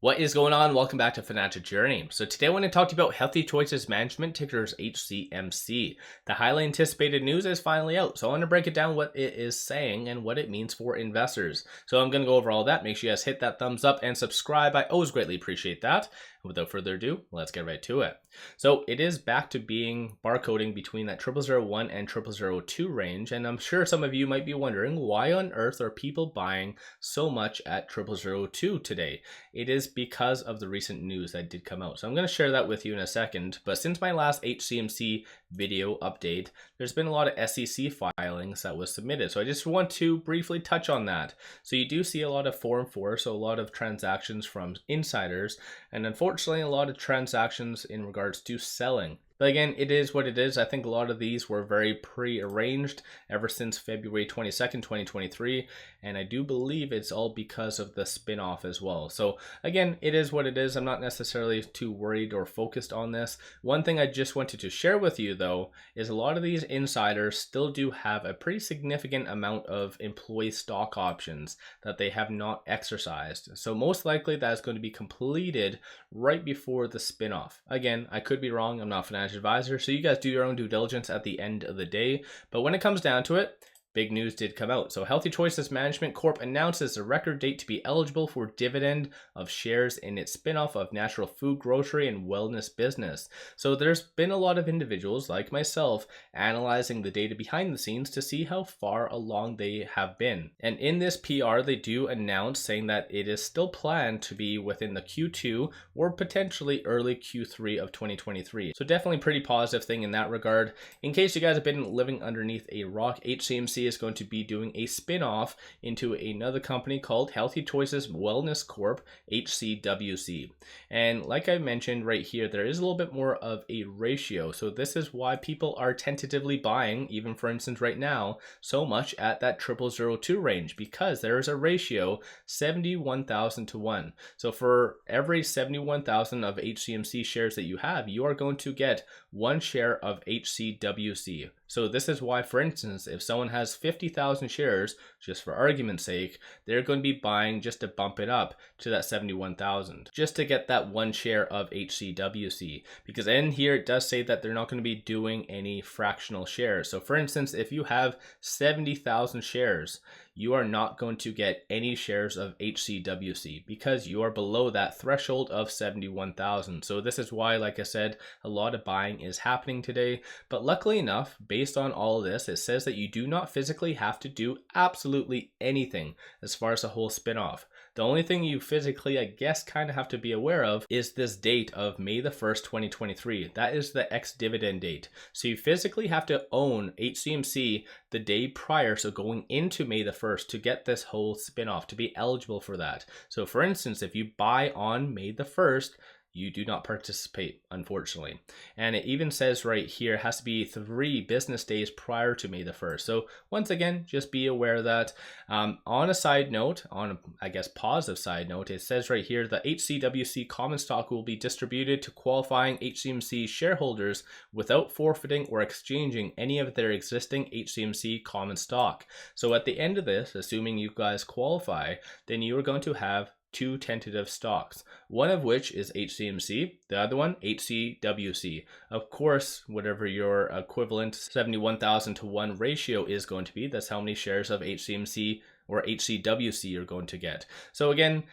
What is going on? Welcome back to Financial Journey. So today I want to talk to you about Healthier Choices Management, tickers HCMC. The highly anticipated news is finally out. So I want to break it down what it is saying and what it means for investors. So I'm going to go over all that. Make sure you guys hit that thumbs up and subscribe. I always greatly appreciate that. And without further ado, let's get right to it. So it is back to being barcoding between that 0001 and 0002 range. And I'm sure some of you might be wondering, why on earth are people buying so much at 0002 today? It is because of the recent news that did come out. So I'm going to share that with you in a second. But since my last HCMC video update, there's been a lot of SEC filings that was submitted. So I just want to briefly touch on that. So you do see a lot of Form 4, so a lot of transactions from insiders, and unfortunately a lot of transactions in regards to selling. But again, it is what it is. I think a lot of these were very pre-arranged ever since February 22nd, 2023. And I do believe it's all because of the spinoff as well. So again, it is what it is. I'm not necessarily too worried or focused on this. One thing I just wanted to share with you though, is a lot of these insiders still do have a pretty significant amount of employee stock options that they have not exercised. So most likely that is going to be completed right before the spinoff. Again, I could be wrong. I'm not a financial advisor, so you guys do your own due diligence at the end of the day. But when it comes down to it, big news did come out. So Healthier Choices Management Corp announces a record date to be eligible for dividend of shares in its spinoff of natural food, grocery, and wellness business. So there's been a lot of individuals like myself analyzing the data behind the scenes to see how far along they have been. And in this PR, they do announce saying that it is still planned to be within the Q2 or potentially early Q3 of 2023. So definitely pretty positive thing in that regard. In case you guys have been living underneath a rock, HCMC is going to be doing a spin-off into another company called Healthier Choices Wellness Corp, HCWC. And like I mentioned right here, there is a little bit more of a ratio. So this is why people are tentatively buying, even for instance right now, so much at that 0002 range, because there is a ratio 71,000 to 1. So for every 71,000 of HCMC shares that you have, you are going to get one share of HCWC. So this is why, for instance, if someone has 50,000 shares, just for argument's sake, they're going to be buying just to bump it up to that 71,000, just to get that one share of HCWC. Because in here, it does say that they're not going to be doing any fractional shares. So for instance, if you have 70,000 shares, you are not going to get any shares of HCWC because you are below that threshold of 71,000. So this is why, like I said, a lot of buying is happening today. But luckily enough, based on all of this, it says that you do not physically have to do absolutely anything as far as the whole spinoff. The only thing you physically, I guess, kind of have to be aware of is this date of May the 1st, 2023. That is the ex-dividend date. So you physically have to own HCMC the day prior, so going into May the 1st to get this whole spinoff, to be eligible for that. So for instance, if you buy on May the 1st, you do not participate, unfortunately. And it even says right here, it has to be 3 business days prior to May the 1st. So once again, just be aware of that. On a side note, on a, I guess, positive side note, it says right here, the HCWC common stock will be distributed to qualifying HCMC shareholders without forfeiting or exchanging any of their existing HCMC common stock. So at the end of this, assuming you guys qualify, then you are going to have 2 tentative stocks, one of which is HCMC, the other one HCWC. Of course, whatever your equivalent 71,000 to 1 ratio is going to be, that's how many shares of HCMC or HCWC you're going to get. So again,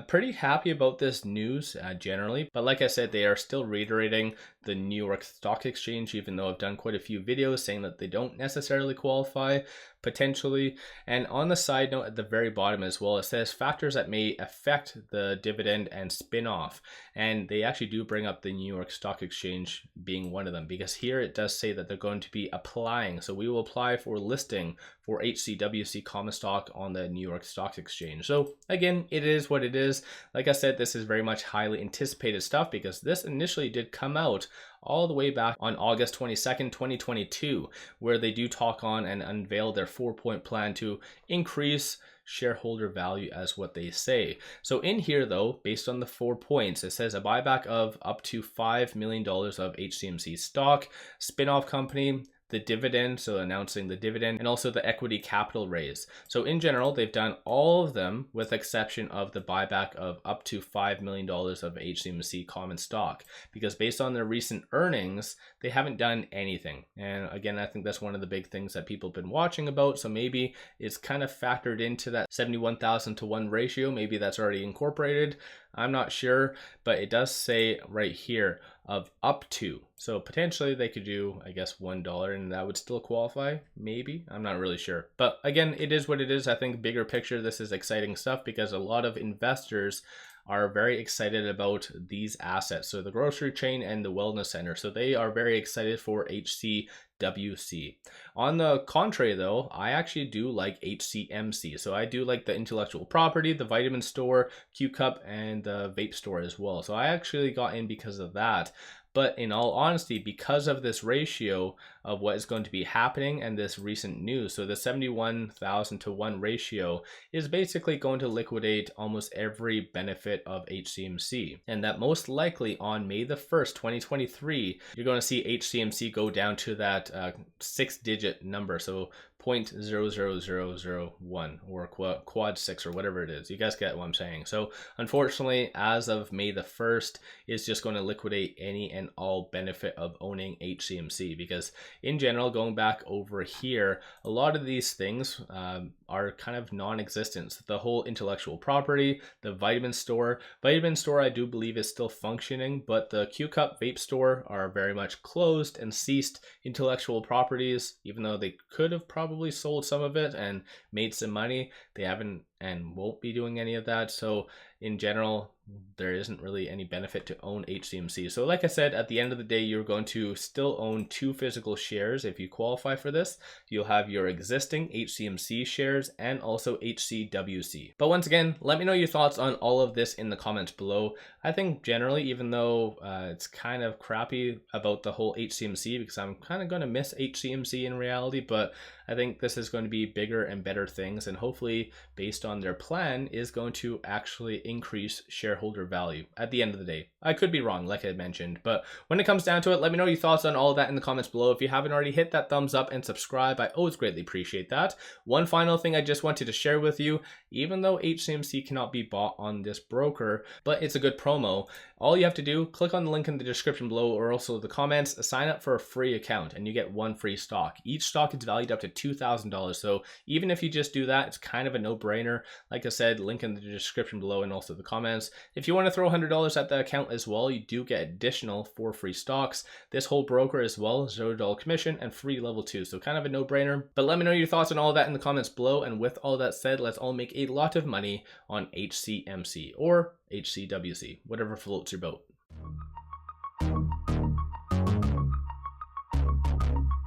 pretty happy about this news generally, but like I said, they are still reiterating the New York Stock Exchange, even though I've done quite a few videos saying that they don't necessarily qualify, potentially. And on the side note at the very bottom as well, it says factors that may affect the dividend and spin-off. And they actually do bring up the New York Stock Exchange being one of them, because here it does say that they're going to be applying. So we will apply for listing for HCWC common stock on the New York Stock Exchange. So again, it is what it is. Like I said, this is very much highly anticipated stuff because this initially did come out all the way back on August 22nd, 2022, where they do talk on and unveil their 4-point plan to increase shareholder value as what they say. So in here though, based on the 4 points, it says a buyback of up to $5 million of HCMC stock, spin-off company. the dividend, so announcing the dividend, and also the equity capital raise. So in general, they've done all of them with exception of the buyback of up to $5 million of HCMC common stock, because based on their recent earnings, they haven't done anything. And again, I think that's one of the big things that people have been watching about. So maybe it's kind of factored into that 71,000 to 1 ratio. Maybe that's already incorporated. I'm not sure, but it does say right here of up to. So potentially they could do, I guess, $1 and that would still qualify. Maybe, I'm not really sure. But again, it is what it is. I think bigger picture, this is exciting stuff because a lot of investors are very excited about these assets. So the grocery chain and the wellness center. So they are very excited for HCWC. On the contrary though, I actually do like HCMC. So I do like the intellectual property, the vitamin store, qcup, and the vape store as well. So I actually got in because of that. But in all honesty, because of this ratio of what is going to be happening and this recent news, so the 71,000 to 1 ratio is basically going to liquidate almost every benefit of HCMC. And that most likely on May the 1st, 2023, you're going to see HCMC go down to that 6-digit number. So 0.00001 or quad 6 or whatever it is. You guys get what I'm saying. So unfortunately, as of May the 1st, it's just going to liquidate any and all benefit of owning HCMC, because in general, going back over here, a lot of these things are kind of non-existent. The whole intellectual property, the vitamin store I do believe is still functioning, but the qcup vape store are very much closed and ceased intellectual properties. Even though they could have probably sold some of it and made some money, they haven't and won't be doing any of that. So in general, there isn't really any benefit to own HCMC. So like I said, at the end of the day, you're going to still own 2 physical shares if you qualify for this. You'll have your existing HCMC shares and also HCWC. But once again, let me know your thoughts on all of this in the comments below. I think generally, even though it's kind of crappy about the whole HCMC, because I'm kind of going to miss HCMC in reality, but I think this is going to be bigger and better things, and hopefully based on their plan is going to actually increase shareholder value at the end of the day. I could be wrong, like I mentioned, but when it comes down to it, let me know your thoughts on all of that in the comments below. If you haven't already, hit that thumbs up and subscribe. I always greatly appreciate that. One final thing I just wanted to share with you, even though HCMC cannot be bought on this broker, but it's a good promo, all you have to do, click on the link in the description below or also the comments, sign up for a free account and you get 1 free stock. Each stock is valued up to $2,000. So even if you just do that, it's kind of a no-brainer. Like I said, link in the description below and also the comments. If you want to throw $100 at the account as well, you do get additional 4 free stocks. This whole broker as well, $0 commission and free level 2. So kind of a no-brainer. But let me know your thoughts on all of that in the comments below. And with all that said, let's all make a lot of money on HCMC or HCWC, whatever floats your boat.